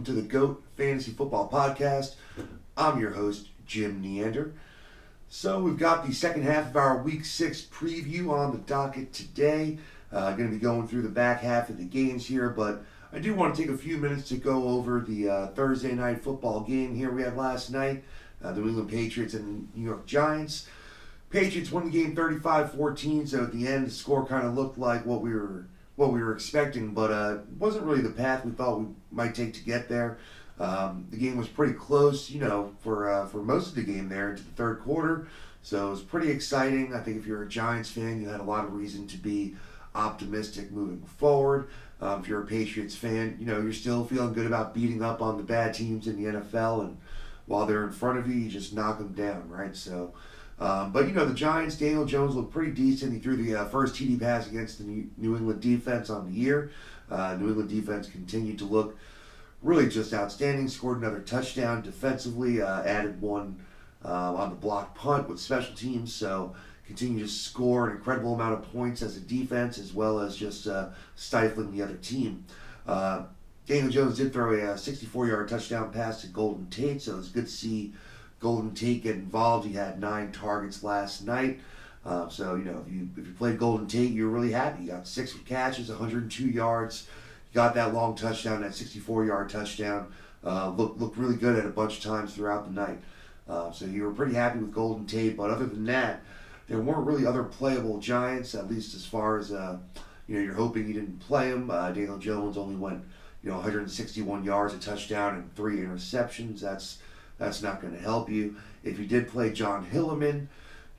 to the GOAT Fantasy Football Podcast. I'm your host, Jim Neander. So we've got the second half of our Week 6 preview on the docket today. Going to be going through the back half of the games here, but I do want to take a few minutes to go over the Thursday night football game here we had last night. The New England Patriots and the New York Giants. Patriots won the game 35-14, so at the end the score kind of looked like what we were expecting, but it wasn't really the path we thought we might take to get there. The game was pretty close, for most of the game there into the third quarter, so it was pretty exciting. I think if you're a Giants fan, you had a lot of reason to be optimistic moving forward. If you're a Patriots fan, you're still feeling good about beating up on the bad teams in the NFL, and while they're in front of you, you just knock them down, right? So, but the Giants, Daniel Jones looked pretty decent. He threw the first TD pass against the New England defense on the year. New England defense continued to look really just outstanding. Scored another touchdown defensively. Added one on the blocked punt with special teams. So continue to score an incredible amount of points as a defense, as well as just stifling the other team. Daniel Jones did throw a 64-yard touchdown pass to Golden Tate, so it was good to see Golden Tate get involved. He had 9 targets last night. So, if you played Golden Tate, you're really happy. You got 6 catches, 102 yards. You got that long touchdown, that 64-yard touchdown. Looked really good at a bunch of times throughout the night. So you were pretty happy with Golden Tate. But other than that, there weren't really other playable Giants, at least as far as, you're hoping you didn't play him. Daniel Jones only went 161 yards, a touchdown, and 3 interceptions. That's not going to help you. If you did play John Hilliman,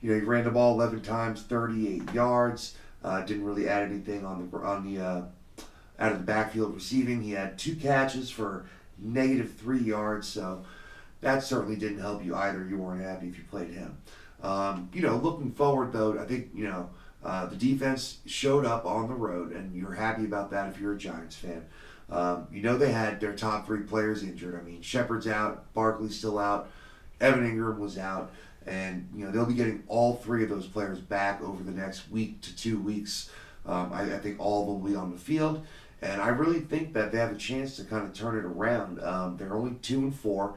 he ran the ball 11 times, 38 yards. Didn't really add anything on the out of the backfield receiving. He had 2 catches for -3 yards, so that certainly didn't help you either. You weren't happy if you played him. Looking forward though, I think the defense showed up on the road, and you're happy about that if you're a Giants fan. They had their top 3 players injured. I mean, Shepard's out, Barkley's still out, Evan Ingram was out, and they'll be getting all 3 of those players back over the next week to 2 weeks. I think all of them will be on the field, and I really think that they have a chance to kind of turn it around. They're only 2-4.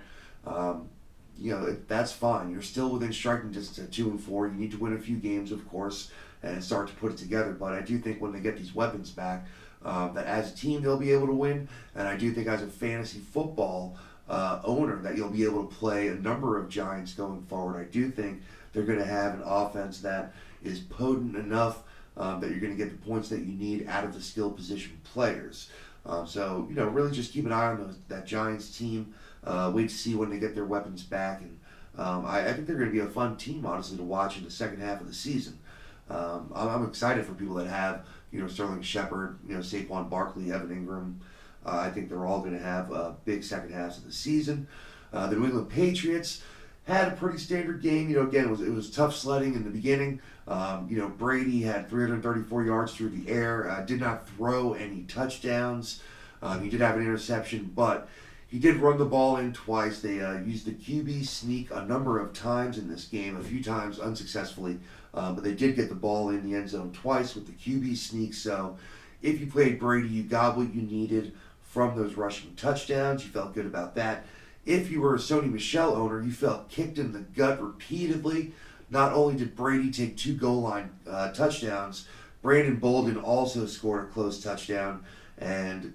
That's fine. You're still within striking distance at 2-4. You need to win a few games, of course, and start to put it together. But I do think when they get these weapons back, that as a team they'll be able to win, and I do think as a fantasy football owner that you'll be able to play a number of Giants going forward. I do think they're going to have an offense that is potent enough that you're going to get the points that you need out of the skill position players. So really just keep an eye on that Giants team. Wait to see when they get their weapons back, and I think they're going to be a fun team, honestly, to watch in the second half of the season. I'm excited for people that have Sterling Shepard, Saquon Barkley, Evan Ingram. I think they're all going to have big second halves of the season. The New England Patriots had a pretty standard game. Again, it was tough sledding in the beginning. Brady had 334 yards through the air. Did not throw any touchdowns. He did have an interception, but he did run the ball in twice. They used the QB sneak a number of times in this game, a few times unsuccessfully, but they did get the ball in the end zone twice with the QB sneak. So if you played Brady, you got what you needed from those rushing touchdowns. You felt good about that. If you were a Sony Michel owner, you felt kicked in the gut repeatedly. Not only did Brady take 2 goal line touchdowns, Brandon Bolden also scored a close touchdown, and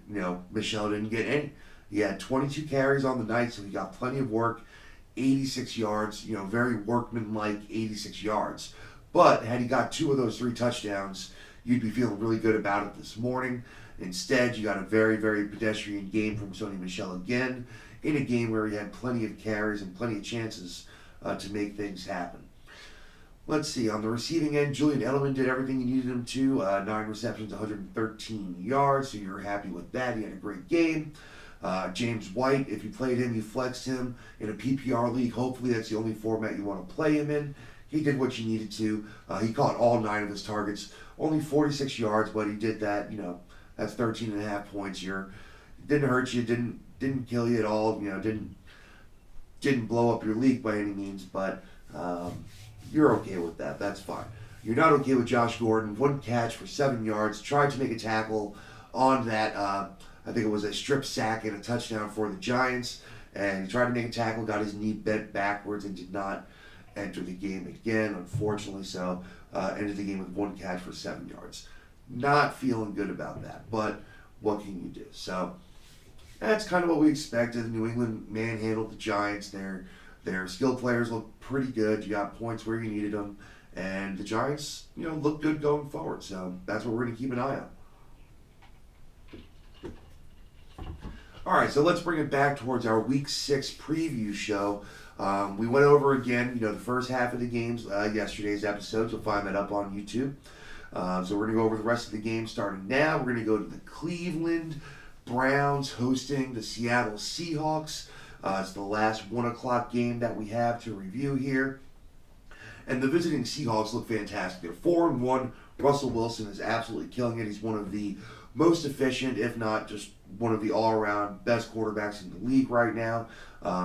Michel didn't get any. He had 22 carries on the night, so he got plenty of work, 86 yards, very workmanlike 86 yards. But had he got 2 of those 3 touchdowns, you'd be feeling really good about it this morning. Instead, you got a very, very pedestrian game from Sony Michel again, in a game where he had plenty of carries and plenty of chances to make things happen. Let's see, on the receiving end, Julian Edelman did everything you needed him to. 9 receptions, 113 yards, so you're happy with that. He had a great game. James White, if you played him, you flexed him in a PPR league. Hopefully that's the only format you want to play him in. He did what you needed to. He caught all 9 of his targets. Only 46 yards, but he did that. That's 13.5 points. Didn't hurt you, didn't kill you at all. Didn't blow up your league by any means, but you're okay with that. That's fine. You're not okay with Josh Gordon. 1 catch for 7 yards. Tried to make a tackle on that I think it was a strip sack and a touchdown for the Giants. And he tried to make a tackle, got his knee bent backwards, and did not enter the game again, unfortunately. So, ended the game with 1 catch for 7 yards. Not feeling good about that, but what can you do? So, that's kind of what we expected. New England manhandled the Giants. Their skilled players look pretty good. You got points where you needed them. And the Giants, look good going forward. So, that's what we're going to keep an eye on. All right, so let's bring it back towards our Week 6 preview show. We went over again, the first half of the games, yesterday's episode. You'll find that up on YouTube. So we're going to go over the rest of the game starting now. We're going to go to the Cleveland Browns hosting the Seattle Seahawks. It's the last 1 o'clock game that we have to review here. And the visiting Seahawks look fantastic. They're 4-1. Russell Wilson is absolutely killing it. He's one of the most efficient, if not just one of the all-around best quarterbacks in the league right now.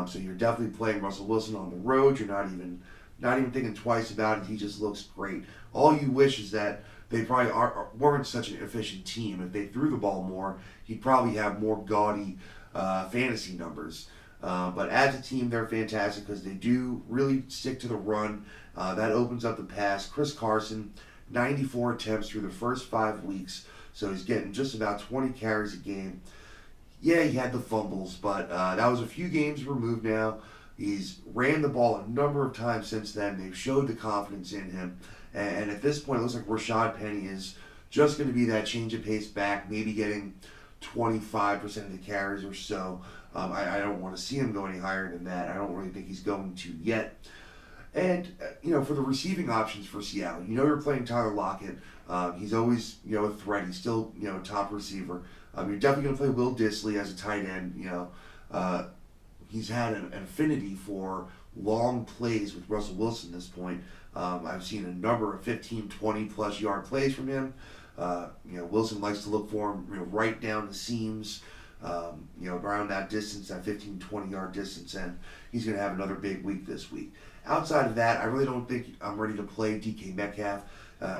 So you're definitely playing Russell Wilson on the road. You're not even thinking twice about it. He just looks great. All you wish is that they probably weren't such an efficient team. If they threw the ball more, he'd probably have more gaudy fantasy numbers. But as a team, they're fantastic because they do really stick to the run. That opens up the pass. Chris Carson, 94 attempts through the first 5 weeks. So he's getting just about 20 carries a game. Yeah, he had the fumbles, but that was a few games removed now. He's ran the ball a number of times since then. They've showed the confidence in him. And at this point, it looks like Rashad Penny is just going to be that change of pace back, maybe getting 25% of the carries or so. I don't want to see him go any higher than that. I don't really think he's going to yet. And, for the receiving options for Seattle, you're playing Tyler Lockett. He's always, a threat. He's still, top receiver. You're definitely going to play Will Dissly as a tight end. He's had an affinity for long plays with Russell Wilson at this point. I've seen a number of 15, 20-plus yard plays from him. Wilson likes to look for him, right down the seams, around that distance, that 15, 20-yard distance, and he's going to have another big week this week. Outside of that, I really don't think I'm ready to play DK Metcalf.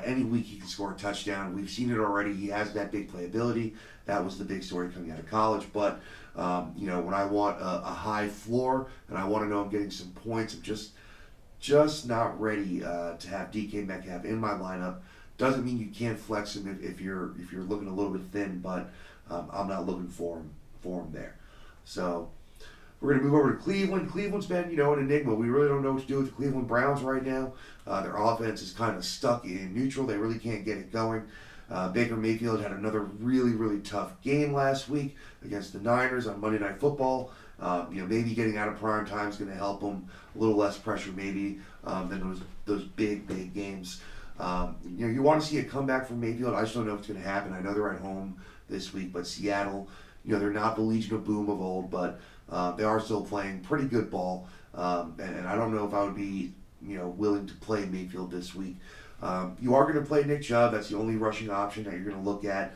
Any week he can score a touchdown. We've seen it already. He has that big playability. That was the big story coming out of college. But, when I want a high floor and I want to know I'm getting some points, I'm just not ready to have DK Metcalf in my lineup. Doesn't mean you can't flex him if you're looking a little bit thin, but I'm not looking for him there. So we're going to move over to Cleveland. Cleveland's been, an enigma. We really don't know what to do with the Cleveland Browns right now. Their offense is kind of stuck in neutral. They really can't get it going. Baker Mayfield had another really, really tough game last week against the Niners on Monday Night Football. Maybe getting out of prime time is going to help them. A little less pressure maybe than those big games. You want to see a comeback from Mayfield. I just don't know if it's going to happen. I know they're at home this week, but Seattle, they're not the Legion of Boom of old, but they are still playing pretty good ball. And I don't know if I would be, willing to play Mayfield this week. You are going to play Nick Chubb. That's the only rushing option that you're going to look at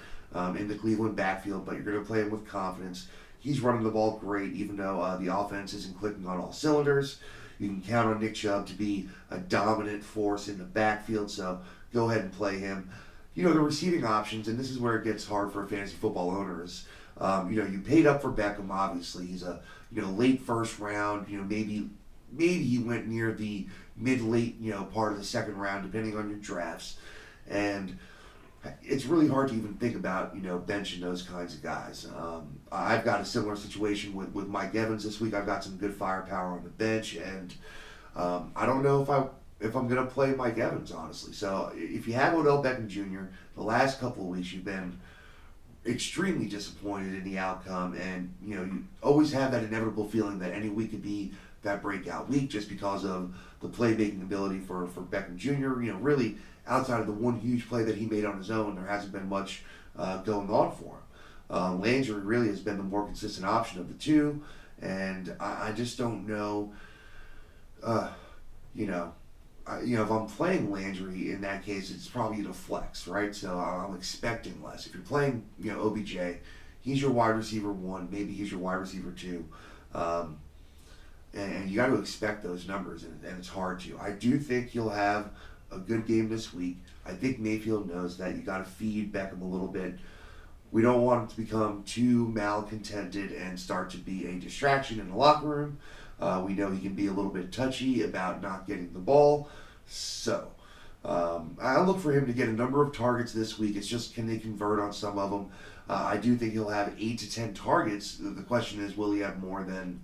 in the Cleveland backfield, but you're going to play him with confidence. He's running the ball great, even though the offense isn't clicking on all cylinders. You can count on Nick Chubb to be a dominant force in the backfield, so go ahead and play him. The receiving options, and this is where it gets hard for a fantasy football owner, is, you paid up for Beckham, obviously. He's a, late first round, maybe he went near the mid-late, part of the second round, depending on your drafts. And it's really hard to even think about, benching those kinds of guys. I've got a similar situation with Mike Evans this week. I've got some good firepower on the bench, and I don't know if I'm going to play Mike Evans, honestly. So if you have Odell Beckham Jr., the last couple of weeks you've been extremely disappointed in the outcome, and you always have that inevitable feeling that any week could be that breakout week just because of the playmaking ability for Beckham Jr. Really outside of the one huge play that he made on his own, there hasn't been much going on for him. Landry really has been the more consistent option of the two, and I just don't know. If I'm playing Landry, in that case, it's probably in a flex, right? So I'm expecting less. If you're playing, OBJ, he's your wide receiver 1, maybe he's your wide receiver 2. And you got to expect those numbers, and it's hard to. I do think he'll have a good game this week. I think Mayfield knows that you got to feed Beckham a little bit We don't want him to become too malcontented and start to be a distraction in the locker room. We know he can be a little bit touchy about not getting the ball. So I look for him to get a number of targets this week. It's just, can they convert on some of them? I do think he'll have 8 to 10 targets. The question is, will he have more than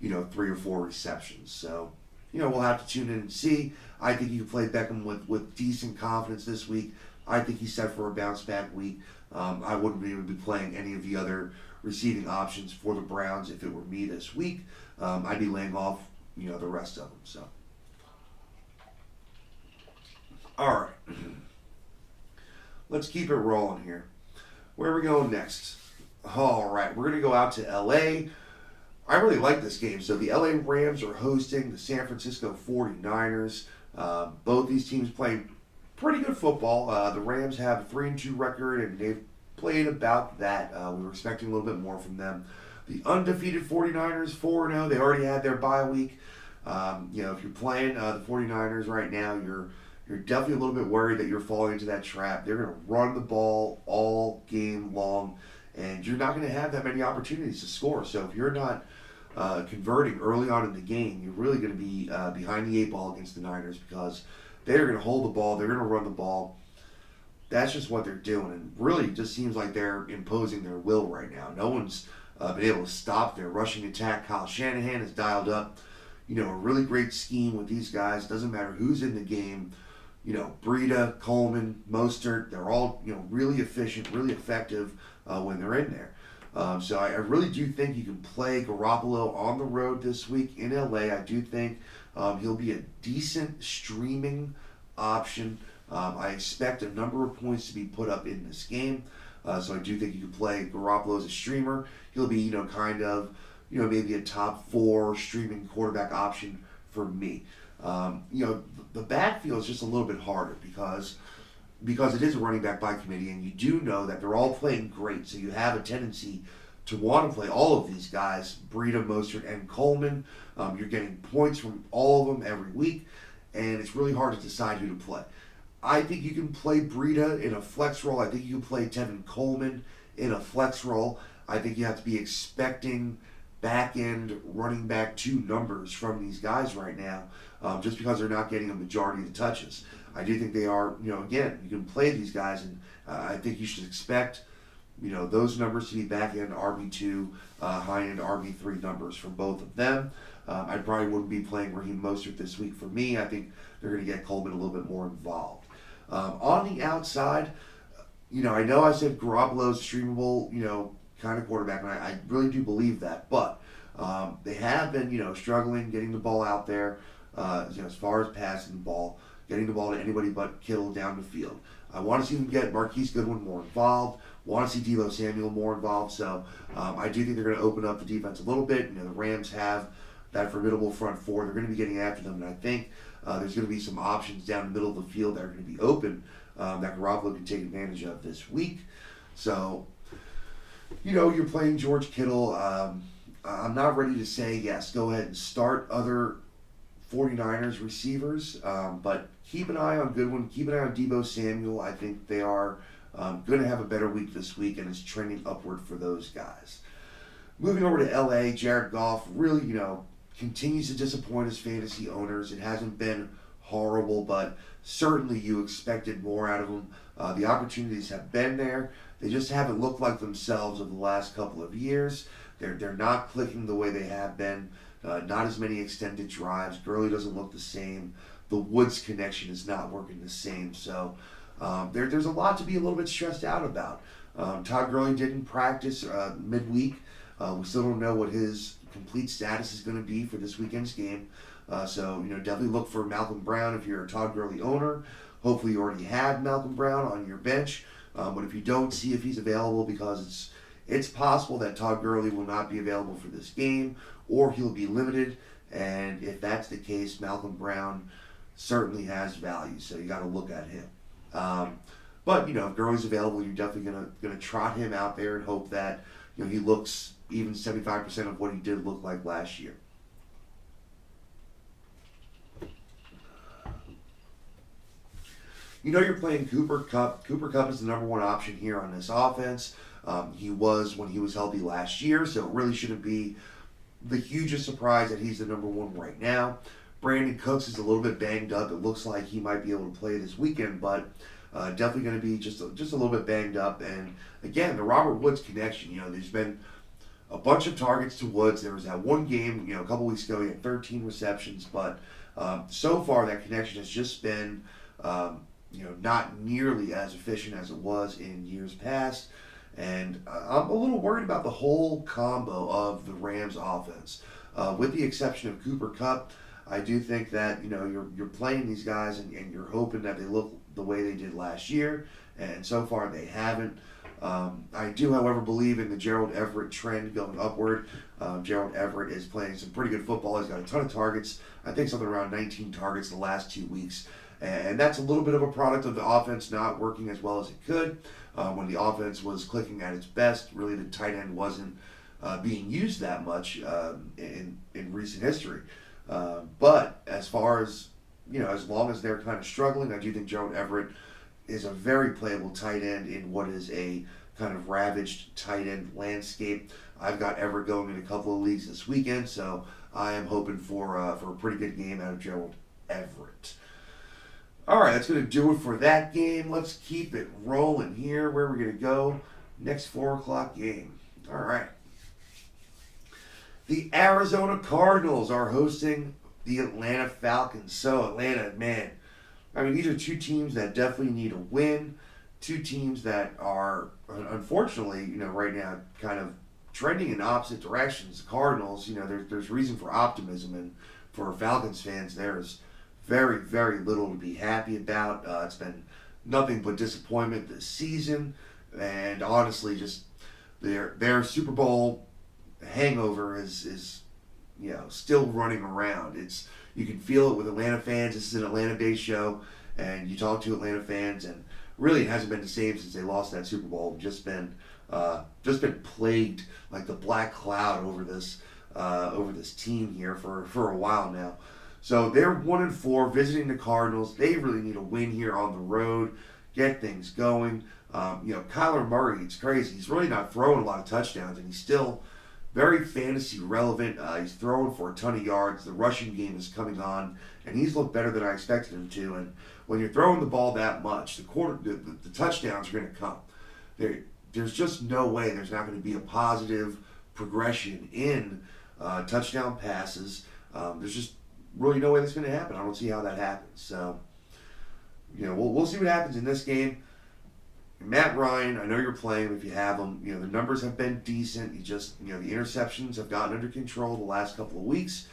3 or 4 receptions? So we'll have to tune in and see. I think you can play Beckham with decent confidence this week. I think he's set for a bounce back week. I wouldn't even be playing any of the other receiving options for the Browns if it were me this week. I'd be laying off the rest of them. So, all right, let's keep it rolling here. Where are we going next? All right, we're gonna go out to LA. I really like this game. So the LA Rams are hosting the San Francisco 49ers. Both these teams playing pretty good football. The Rams have a 3-2 record, and they've played about that. We were expecting a little bit more from them. The undefeated 49ers, 4-0. They already had their bye week. If you're playing the 49ers right now, you're definitely a little bit worried that you're falling into that trap. They're going to run the ball all game long, and you're not going to have that many opportunities to score. So if you're not converting early on in the game, you're really going to be behind the 8 ball against the Niners, because they're going to hold the ball, they're going to run the ball. That's just what they're doing, and really it just seems like they're imposing their will right now. No one's been able to stop their rushing attack. Kyle Shanahan has dialed up a really great scheme with these guys. Doesn't matter who's in the game. Breida, Coleman, Mostert, they're all really efficient, really effective when they're in there. So I really do think you can play Garoppolo on the road this week in LA. I do think he'll be a decent streaming option. I expect a number of points to be put up in this game. So I do think you can play Garoppolo as a streamer. He'll be, maybe a top 4 streaming quarterback option for me. The backfield is just a little bit harder because it is a running back by committee, and you do know that they're all playing great. So you have a tendency to want to play all of these guys, Breida, Mostert, and Coleman. You're getting points from all of them every week, and it's really hard to decide who to play. I think you can play Breida in a flex role. I think you can play Tevin Coleman in a flex role. I think you have to be expecting back-end running back 2 numbers from these guys right now, just because they're not getting a majority of the touches. I do think they are, again, you can play these guys, and I think you should expect, those numbers to be back-end RB2, high-end RB3 numbers from both of them. I probably wouldn't be playing Raheem Mostert this week for me. I think they're going to get Coleman a little bit more involved. On the outside, I know I said Garoppolo's streamable, kind of quarterback, and I really do believe that, but they have been, struggling getting the ball out there, as far as passing the ball, getting the ball to anybody but Kittle down the field. I want to see them get Marquise Goodwin more involved, want to see Deebo Samuel more involved, so I do think they're going to open up the defense a little bit. The Rams have that formidable front 4. They're going to be getting after them, and I think there's going to be some options down the middle of the field that are going to be open that Garoppolo can take advantage of this week. So, you're playing George Kittle. I'm not ready to say, yes, go ahead and start other 49ers receivers, but keep an eye on Goodwin, keep an eye on Deebo Samuel. I think they are going to have a better week this week, and it's trending upward for those guys. Moving over to LA, Jared Goff really, continues to disappoint his fantasy owners. It hasn't been horrible, but certainly you expected more out of him. The opportunities have been there. They just haven't looked like themselves over the last couple of years. They're not clicking the way they have been. Not as many extended drives. Gurley doesn't look the same. The Woods connection is not working the same. So there's a lot to be a little bit stressed out about. Todd Gurley didn't practice midweek. We still don't know what his complete status is going to be for this weekend's game. So definitely look for Malcolm Brown if you're a Todd Gurley owner. Hopefully you already have Malcolm Brown on your bench. But if you don't, see if he's available, because it's possible that Todd Gurley will not be available for this game, or he'll be limited. And if that's the case, Malcolm Brown certainly has value. So you got to look at him. But if Gurley's available, you're definitely gonna trot him out there and hope that he looks even 75% of what he did look like last year. You're playing Cooper Kupp. Cooper Kupp is the number 1 option here on this offense. He was when he was healthy last year, so it really shouldn't be the hugest surprise that he's the number one right now. Brandon Cooks is a little bit banged up. It looks like he might be able to play this weekend, but definitely going to be just a little bit banged up. And again, the Robert Woods connection. There's been a bunch of targets to Woods. There was that one game, a couple weeks ago, he had 13 receptions, but so far that connection has just been, not nearly as efficient as it was in years past. And I'm a little worried about the whole combo of the Rams offense. With the exception of Cooper Kupp, I do think that you're playing these guys and you're hoping that they look the way they did last year, and so far they haven't. I do, however, believe in the Gerald Everett trend going upward. Gerald Everett is playing some pretty good football. He's got a ton of targets. I think something around 19 targets the last 2 weeks. And that's a little bit of a product of the offense not working as well as it could. When the offense was clicking at its best, really the tight end wasn't being used that much in recent history. But as far as, as long as they're kind of struggling, I do think Gerald Everett is a very playable tight end in what is a kind of ravaged tight end landscape. I've got Everett going in a couple of leagues this weekend, so I am hoping for a pretty good game out of Gerald Everett. All right, that's going to do it for that game. Let's keep it rolling here. Where we're going to go next 4 o'clock game. All right. The Arizona Cardinals are hosting the Atlanta Falcons. So Atlanta, man, these are two teams that definitely need a win. Two teams that are, unfortunately, right now kind of trending in opposite directions. The Cardinals, there's reason for optimism, and for Falcons fans, there's very, very little to be happy about. It's been nothing but disappointment this season, and honestly, just their Super Bowl hangover is still running around. You can feel it with Atlanta fans. This is an Atlanta-based show, and you talk to Atlanta fans, and really it hasn't been the same since they lost that Super Bowl. Just been plagued like the black cloud over this team here for a while now. So they're 1-4 visiting the Cardinals. They really need a win here on the road, get things going. Kyler Murray, it's crazy. He's really not throwing a lot of touchdowns, and he's still very fantasy relevant. He's throwing for a ton of yards. The rushing game is coming on, and he's looked better than I expected him to. And when you're throwing the ball that much, the touchdowns are going to come. There's just no way there's not going to be a positive progression in touchdown passes. There's just really no way that's going to happen. I don't see how that happens. So, we'll see what happens in this game. Matt Ryan, I know you're playing him if you have him. The numbers have been decent. He just, the interceptions have gotten under control the last couple of weeks.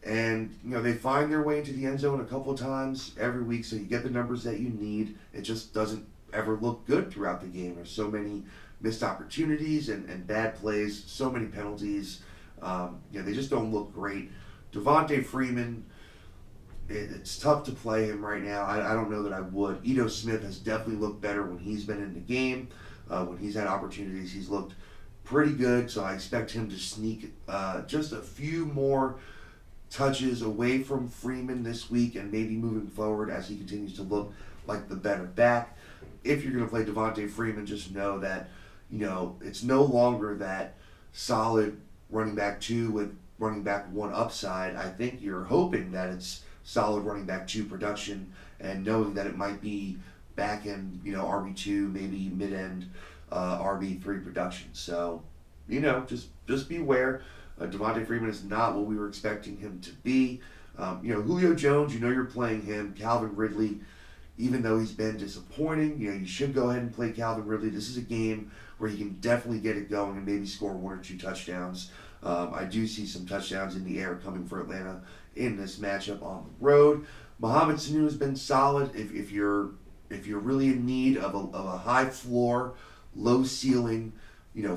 And, they find their way into the end zone a couple of times every week, so you get the numbers that you need. It just doesn't ever look good throughout the game. There's so many missed opportunities and bad plays, so many penalties. They just don't look great. Devontae Freeman, it's tough to play him right now. I don't know that I would. Ito Smith has definitely looked better when he's been in the game. When he's had opportunities, he's looked pretty good. So I expect him to sneak just a few more touches away from Freeman this week, and maybe moving forward as he continues to look like the better back. If you're going to play Devontae Freeman, just know that it's no longer that solid running back 2 with running back 1 upside. I think you're hoping that it's solid running back 2 production, and knowing that it might be back end, RB2, maybe mid-end RB3 production. So, just beware. Devontae Freeman is not what we were expecting him to be. Julio Jones, you're playing him. Calvin Ridley, even though he's been disappointing, you should go ahead and play Calvin Ridley. This is a game where he can definitely get it going and maybe score 1 or 2 touchdowns. I do see some touchdowns in the air coming for Atlanta in this matchup on the road. Mohamed Sanu has been solid. If you're really in need of a high floor, low ceiling,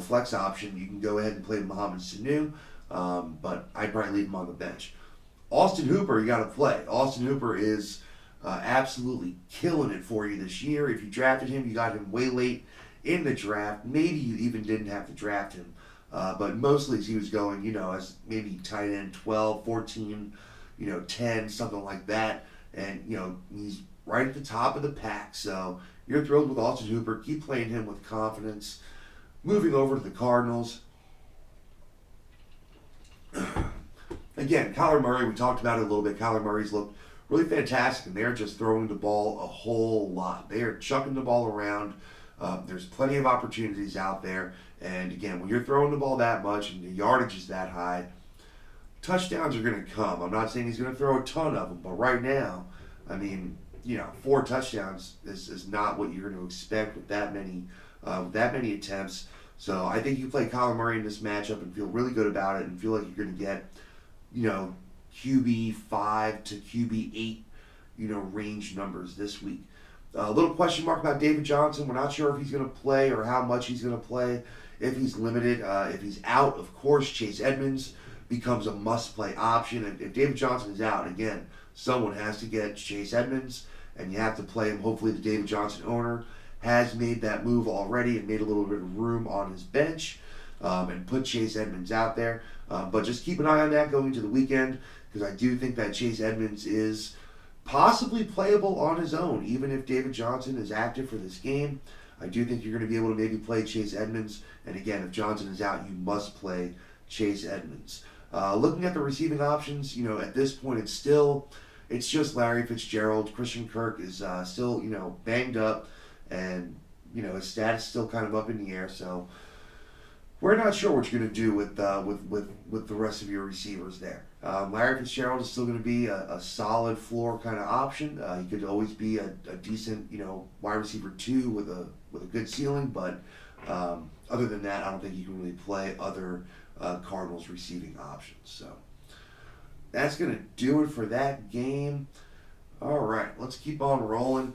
flex option, you can go ahead and play Mohamed Sanu. But I'd probably leave him on the bench. Austin Hooper, you got to play. Austin Hooper is absolutely killing it for you this year. If you drafted him, you got him way late in the draft. Maybe you even didn't have to draft him. But most leagues he was going, as maybe tight end 12, 14, 10, something like that. And, he's right at the top of the pack. So you're thrilled with Austin Hooper. Keep playing him with confidence. Moving over to the Cardinals. Again, Kyler Murray, we talked about it a little bit. Kyler Murray's looked really fantastic, and they're just throwing the ball a whole lot. They are chucking the ball around. There's plenty of opportunities out there. And again, when you're throwing the ball that much and the yardage is that high, touchdowns are going to come. I'm not saying he's going to throw a ton of them, but right now, I mean, 4 touchdowns is not what you're going to expect with that many attempts. So I think you play Kyler Murray in this matchup and feel really good about it and feel like you're going to get, QB 5 to QB 8, range numbers this week. A little question mark about David Johnson. We're not sure if he's going to play or how much he's going to play. If he's limited, if he's out, of course, Chase Edmonds becomes a must-play option. And if David Johnson is out, again, someone has to get Chase Edmonds, and you have to play him. Hopefully the David Johnson owner has made that move already and made a little bit of room on his bench and put Chase Edmonds out there. But just keep an eye on that going into the weekend, because I do think that Chase Edmonds is possibly playable on his own, even if David Johnson is active for this game. I do think you're going to be able to maybe play Chase Edmonds. And again, if Johnson is out, you must play Chase Edmonds. Looking at the receiving options, at this point, it's just Larry Fitzgerald. Christian Kirk is still, banged up, and, his status is still kind of up in the air. So we're not sure what you're going to do with the rest of your receivers there. Larry Fitzgerald is still going to be a solid floor kind of option. He could always be a decent, wide receiver 2 with a good ceiling, but other than that, I don't think you can really play other Cardinals receiving options. So that's going to do it for that game. All right, let's keep on rolling.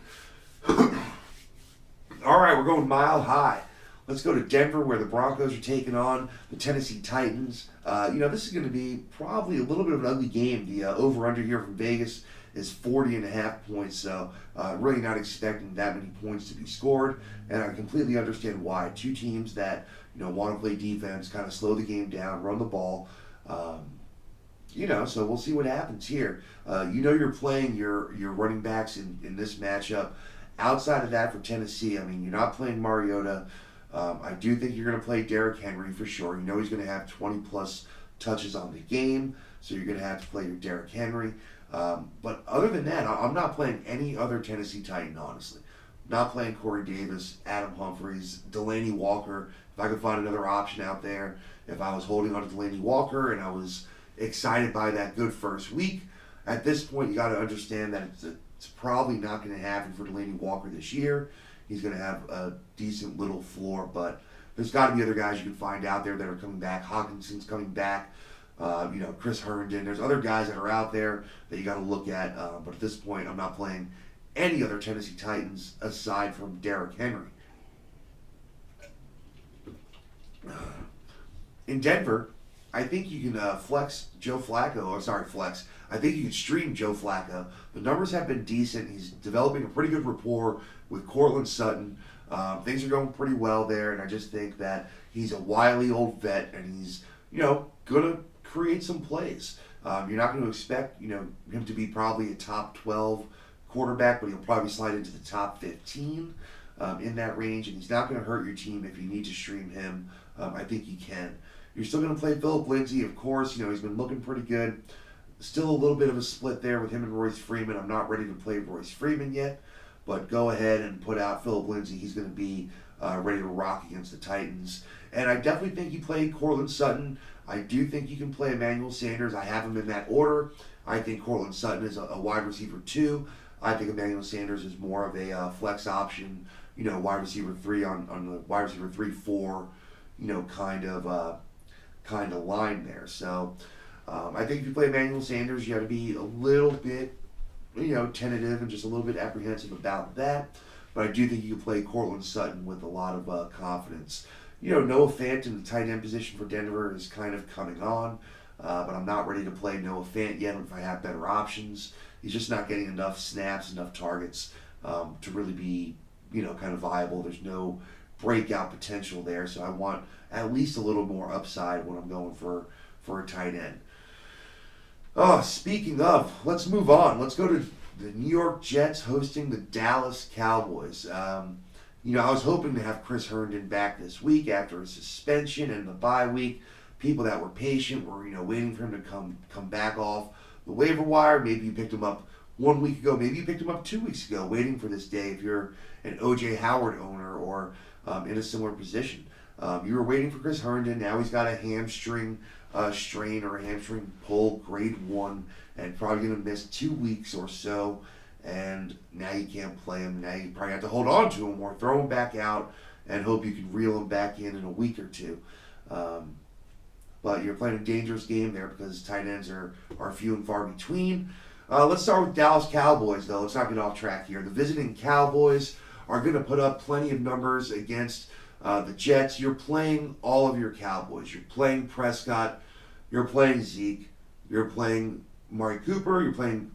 All right, we're going mile high. Let's go to Denver, where the Broncos are taking on the Tennessee Titans. This is going to be probably a little bit of an ugly game. The over-under here from Vegas is 40.5 points, so really not expecting that many points to be scored. And I completely understand why. 2 teams that want to play defense, kind of slow the game down, run the ball. So we'll see what happens here. You're playing your running backs in this matchup. Outside of that, for Tennessee, I mean, you're not playing Mariota. I do think you're going to play Derrick Henry for sure. He's going to have 20-plus touches on the game, so you're going to have to play your Derrick Henry. But other than that, I'm not playing any other Tennessee Titan, honestly. Not playing Corey Davis, Adam Humphries, Delaney Walker. If I could find another option out there, if I was holding on to Delaney Walker and I was excited by that good first week, at this point you got to understand that it's probably not going to happen for Delaney Walker this year. He's going to have a decent little floor, but there's got to be other guys you can find out there that are coming back. Hawkinson's coming back. Chris Herndon. There's other guys that are out there that you got to look at. But at this point, I'm not playing any other Tennessee Titans aside from Derrick Henry. In Denver, I think you can flex Joe Flacco. Flex. I think you can stream Joe Flacco. The numbers have been decent. He's developing a pretty good rapport with Cortland Sutton. Things are going pretty well there, and I just think that he's a wily old vet, and he's, going to create some plays. You're not going to expect, him to be probably a top 12 quarterback, but he'll probably slide into the top 15 in that range, and he's not going to hurt your team if you need to stream him. I think you can. You're still going to play Phillip Lindsay, of course. He's been looking pretty good. Still a little bit of a split there with him and Royce Freeman. I'm not ready to play Royce Freeman yet, but go ahead and put out Phillip Lindsay. He's going to be ready to rock against the Titans. And I definitely think you play Cortland Sutton. I do think you can play Emmanuel Sanders. I have him in that order. I think Cortland Sutton is a wide receiver 2. I think Emmanuel Sanders is more of a flex option, wide receiver 3 on the wide receiver 3-4, kind of line there. So I think if you play Emmanuel Sanders, you got to be a little bit, tentative and just a little bit apprehensive about that. But I do think you can play Cortland Sutton with a lot of confidence. Noah Fant in the tight end position for Denver is kind of coming on, but I'm not ready to play Noah Fant yet if I have better options. He's just not getting enough snaps, enough targets to really be, kind of viable. There's no breakout potential there, so I want at least a little more upside when I'm going for a tight end. Oh, speaking of, let's move on. Let's go to the New York Jets hosting the Dallas Cowboys. I was hoping to have Chris Herndon back this week after his suspension and the bye week. People that were patient were, waiting for him to come back off the waiver wire. Maybe you picked him up 1 week ago. Maybe you picked him up 2 weeks ago, waiting for this day if you're an O.J. Howard owner or in a similar position. You were waiting for Chris Herndon. Now he's got a hamstring strain or a hamstring pull, grade 1, and probably going to miss 2 weeks or so. And now you can't play him. Now you probably have to hold on to him or throw him back out and hope you can reel him back in a week or two. But you're playing a dangerous game there because tight ends are few and far between. Let's start with Dallas Cowboys, though. Let's not get off track here. The visiting Cowboys are going to put up plenty of numbers against the Jets. You're playing all of your Cowboys. You're playing Prescott. You're playing Zeke. You're playing Mari Cooper. You're playing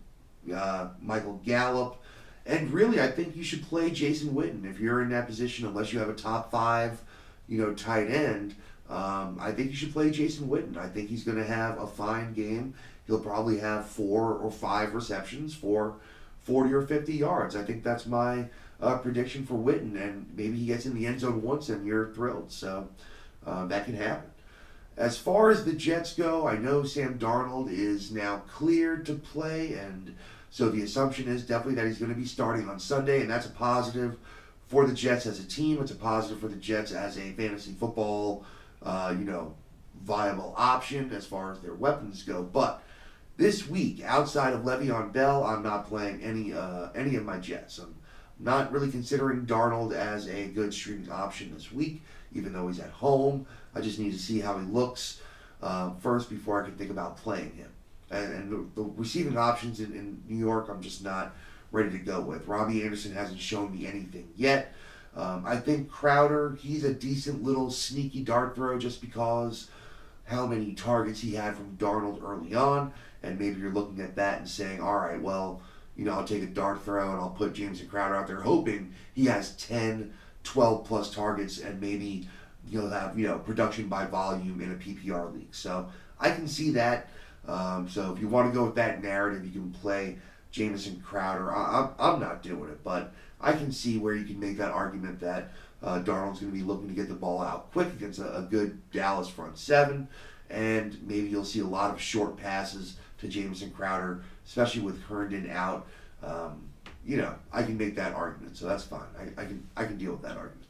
Michael Gallup. And really, I think you should play Jason Witten if you're in that position, unless you have a top 5, tight end. I think you should play Jason Witten. I think he's going to have a fine game. He'll probably have 4 or 5 receptions for 40 or 50 yards. I think that's my prediction for Witten, and maybe he gets in the end zone once and you're thrilled. So that can happen. As far as the Jets go, I know Sam Darnold is now cleared to play, and so the assumption is definitely that he's going to be starting on Sunday, and that's a positive for the Jets as a team. It's a positive for the Jets as a fantasy football, viable option as far as their weapons go. But this week, outside of Le'Veon Bell, I'm not playing any of my Jets. I'm not really considering Darnold as a good streaming option this week, even though he's at home. I just need to see how he looks first before I can think about playing him. And the receiving options in New York, I'm just not ready to go with. Robbie Anderson hasn't shown me anything yet. I think Crowder, he's a decent little sneaky dart throw just because how many targets he had from Darnold early on. And maybe you're looking at that and saying, all right, well, I'll take a dart throw and I'll put Jameson Crowder out there hoping he has 10, 12 plus targets and maybe he'll have, production by volume in a PPR league. So I can see that. So if you want to go with that narrative, you can play Jameson Crowder. I'm not doing it, but I can see where you can make that argument that Darnold's going to be looking to get the ball out quick against a good Dallas front 7, and maybe you'll see a lot of short passes to Jameson Crowder, especially with Herndon out. I can make that argument, so that's fine. I can deal with that argument.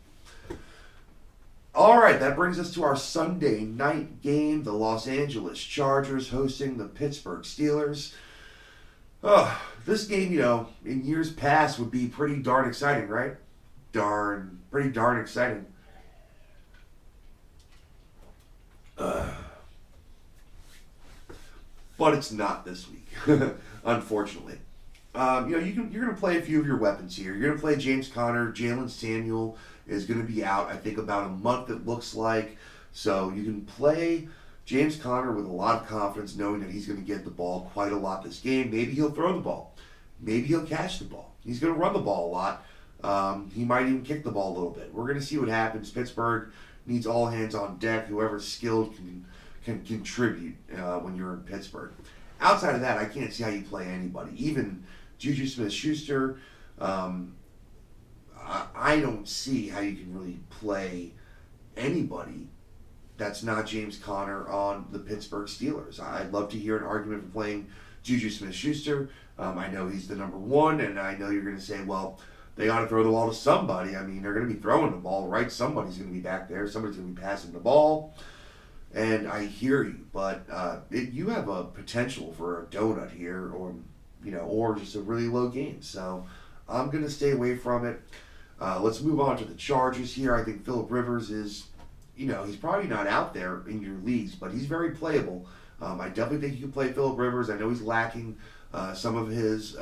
All right, that brings us to our Sunday night game. The Los Angeles Chargers hosting the Pittsburgh Steelers. This game, in years past would be pretty darn exciting, right? Pretty darn exciting. But it's not this week, unfortunately. You're going to play a few of your weapons here. You're going to play James Conner. Jalen Samuel is going to be out, I think, about a month, it looks like. So you can play James Conner with a lot of confidence, knowing that he's going to get the ball quite a lot this game. Maybe he'll throw the ball. Maybe he'll catch the ball. He's going to run the ball a lot. He might even kick the ball a little bit. We're going to see what happens. Pittsburgh needs all hands on deck. Whoever's skilled can contribute when you're in Pittsburgh. Outside of that, I can't see how you play anybody. Even Juju Smith-Schuster, I don't see how you can really play anybody that's not James Conner on the Pittsburgh Steelers. I'd love to hear an argument for playing Juju Smith-Schuster. I know he's the number 1, and I know you're going to say, well, they ought to throw the ball to somebody. I mean, they're going to be throwing the ball, right? Somebody's going to be back there. Somebody's going to be passing the ball. And I hear you, but you have a potential for a donut here, or just a really low game. So I'm going to stay away from it. Let's move on to the Chargers here. I think Phillip Rivers is, he's probably not out there in your leagues, but he's very playable. I definitely think you can play Phillip Rivers. I know he's lacking some of his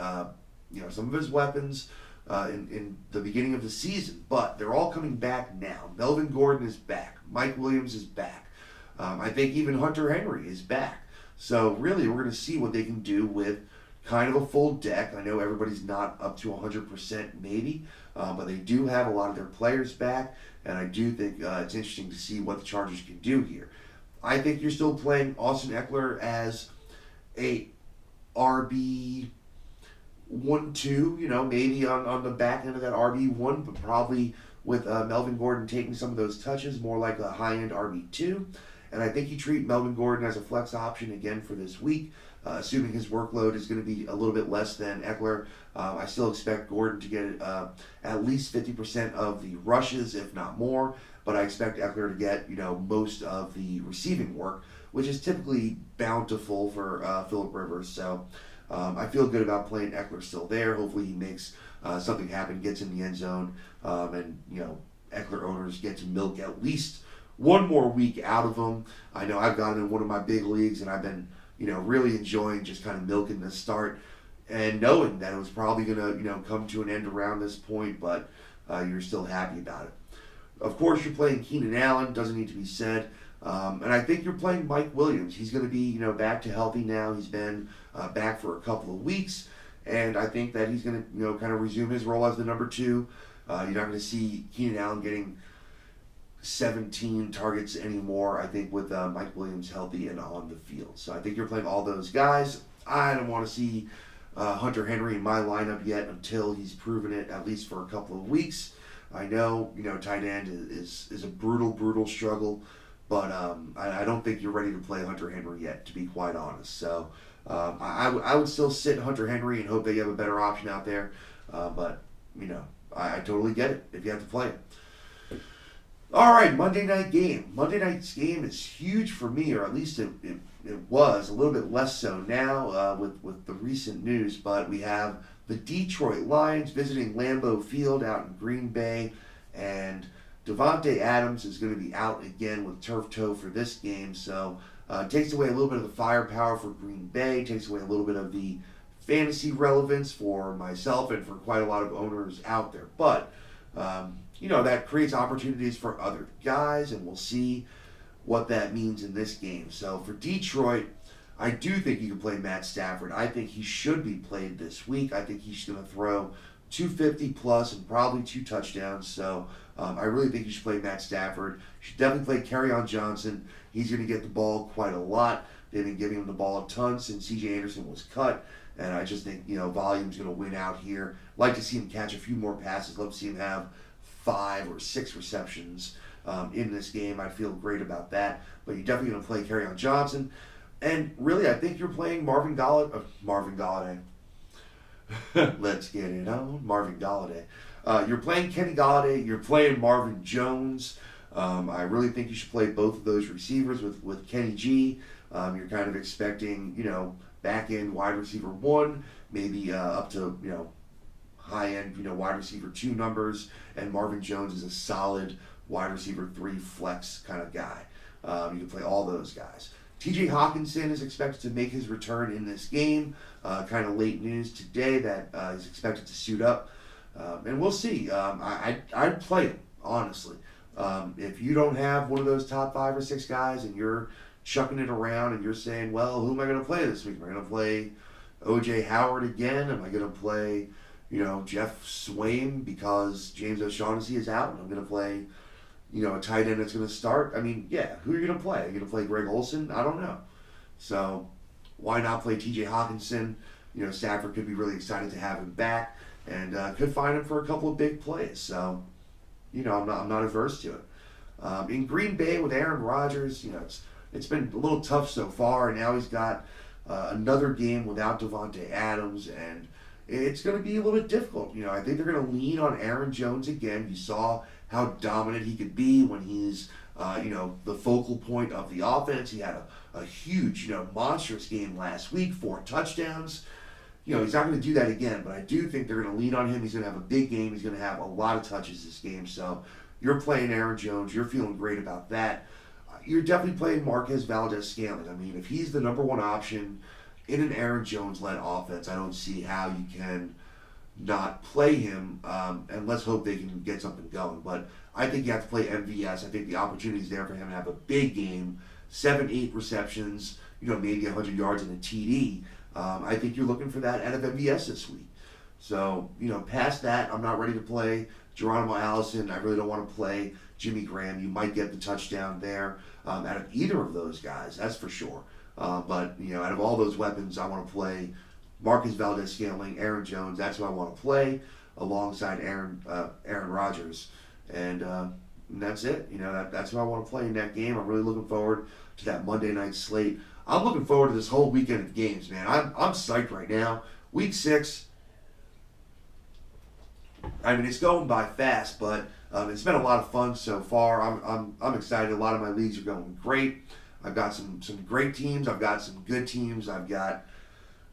weapons in the beginning of the season, but they're all coming back now. Melvin Gordon is back. Mike Williams is back. I think even Hunter Henry is back. So really, we're going to see what they can do with kind of a full deck. I know everybody's not up to 100% maybe, but they do have a lot of their players back, and I do think it's interesting to see what the Chargers can do here. I think you're still playing Austin Eckler as a RB 1-2, maybe on the back end of that RB1, but probably with Melvin Gordon taking some of those touches, more like a high-end RB2. And I think you treat Melvin Gordon as a flex option again for this week, assuming his workload is going to be a little bit less than Eckler. I still expect Gordon to get at least 50% of the rushes, if not more. But I expect Eckler to get, most of the receiving work, which is typically bountiful for Phillip Rivers. So I feel good about playing Eckler still there. Hopefully he makes something happen, gets in the end zone, and Eckler owners get to milk at least one more week out of him. I know I've got him in one of my big leagues, and I've been really enjoying just kind of milking this start and knowing that it was probably going to come to an end around this point, but you're still happy about it. Of course, you're playing Keenan Allen. Doesn't need to be said. And I think you're playing Mike Williams. He's going to be, back to healthy now. He's been back for a couple of weeks, and I think that he's going to, kind of resume his role as the number 2. You're not going to see Keenan Allen getting 17 targets anymore, I think, with Mike Williams healthy and on the field. So I think you're playing all those guys. I don't want to see Hunter Henry in my lineup yet until he's proven it, at least for a couple of weeks. I know, tight end is a brutal struggle, but I don't think you're ready to play Hunter Henry yet, to be quite honest. So I would still sit Hunter Henry and hope that you have a better option out there. But, I totally get it if you have to play it. All right, Monday night game. Monday night's game is huge for me, or at least it was. A little bit less so now with the recent news, but we have the Detroit Lions visiting Lambeau Field out in Green Bay, and Davante Adams is going to be out again with turf toe for this game, so it takes away a little bit of the firepower for Green Bay, takes away a little bit of the fantasy relevance for myself and for quite a lot of owners out there. But, that creates opportunities for other guys, and we'll see what that means in this game. So for Detroit, I do think you can play Matt Stafford. I think he should be played this week. I think he's going to throw 250 plus and probably 2 touchdowns. So I really think you should play Matt Stafford. You should definitely play Kerryon Johnson. He's going to get the ball quite a lot. They've been giving him the ball a ton since C.J. Anderson was cut. And I just think, volume's going to win out here. Like to see him catch a few more passes. Love to see him have 5 or 6 receptions in this game. I feel great about that. But you're definitely going to play Kerryon Johnson. And really, I think you're playing Marvin Galladay. Let's get it on. Marvin Galladay. You're playing Kenny Galladay. You're playing Marvin Jones. I really think you should play both of those receivers with Kenny G. You're kind of expecting, back end wide receiver 1, maybe up to, high end, wide receiver 2 numbers. And Marvin Jones is a solid wide receiver 3 flex kind of guy. You can play all those guys. T.J. Hawkinson is expected to make his return in this game. Kind of late news today that he's expected to suit up. And we'll see. I'd play him, honestly. If you don't have one of those top 5 or 6 guys and you're chucking it around and you're saying, well, who am I going to play this week? Am I going to play O.J. Howard again? Am I going to play, Jeff Swaim because James O'Shaughnessy is out? And I'm going to play a tight end that's going to start. I mean, yeah, who are you going to play? Are you going to play Greg Olsen? I don't know. So why not play T.J. Hawkinson? Stafford could be really excited to have him back and could find him for a couple of big plays. So, I'm not averse to it. In Green Bay with Aaron Rodgers, it's been a little tough so far, and now he's got another game without Davante Adams, and it's going to be a little bit difficult. I think they're going to lean on Aaron Jones again. You saw how dominant he could be when he's, the focal point of the offense. He had a huge, monstrous game last week, 4 touchdowns. He's not going to do that again, but I do think they're going to lean on him. He's going to have a big game. He's going to have a lot of touches this game. So you're playing Aaron Jones. You're feeling great about that. You're definitely playing Marquez Valdez-Scantling. I mean, if he's the number 1 option in an Aaron Jones-led offense, I don't see how you can not play him, and let's hope they can get something going. But I think you have to play MVS. I think the opportunity is there for him to have a big game, 7-8 receptions, maybe 100 yards and a TD. I think you're looking for that out of MVS this week. So, past that, I'm not ready to play Geronimo Allison. I really don't want to play Jimmy Graham. You might get the touchdown there out of either of those guys, that's for sure. But, out of all those weapons, I want to play Marcus Valdez-Scantling, Aaron Jones. That's who I want to play alongside Aaron Rodgers, and that's it. That's who I want to play in that game. I'm really looking forward to that Monday night slate. I'm looking forward to this whole weekend of games, man. I'm psyched right now. Week 6. I mean, it's going by fast, but it's been a lot of fun so far. I'm excited. A lot of my leagues are going great. I've got some great teams. I've got some good teams. I've got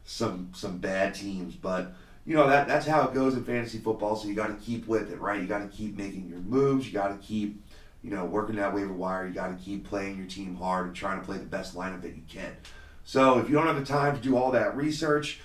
some bad teams, but that's how it goes in fantasy football. So you got to keep with it, right? You got to keep making your moves. You got to keep working that waiver wire. You got to keep playing your team hard and trying to play the best lineup that you can. So if you don't have the time to do all that research,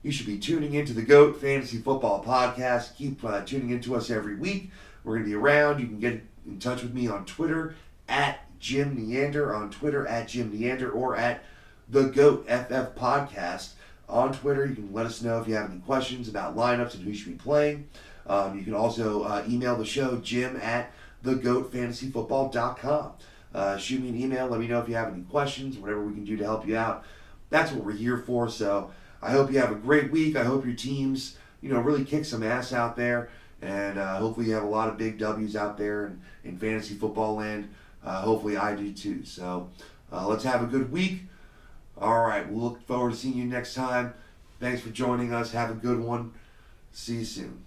you should be tuning into the GOAT Fantasy Football Podcast. Keep tuning into us every week. We're going to be around. You can get in touch with me on Twitter at Jim Neander, on Twitter at Jim Neander, or at the GOAT FF Podcast. On Twitter, you can let us know if you have any questions about lineups and who should be playing. You can also email the show, Jim at thegoatfantasyfootball.com. Shoot me an email. Let me know if you have any questions, whatever we can do to help you out. That's what we're here for. So I hope you have a great week. I hope your teams, really kick some ass out there. And hopefully you have a lot of big W's out there in fantasy football land. Hopefully I do too. So let's have a good week. All right, we'll look forward to seeing you next time. Thanks for joining us. Have a good one. See you soon.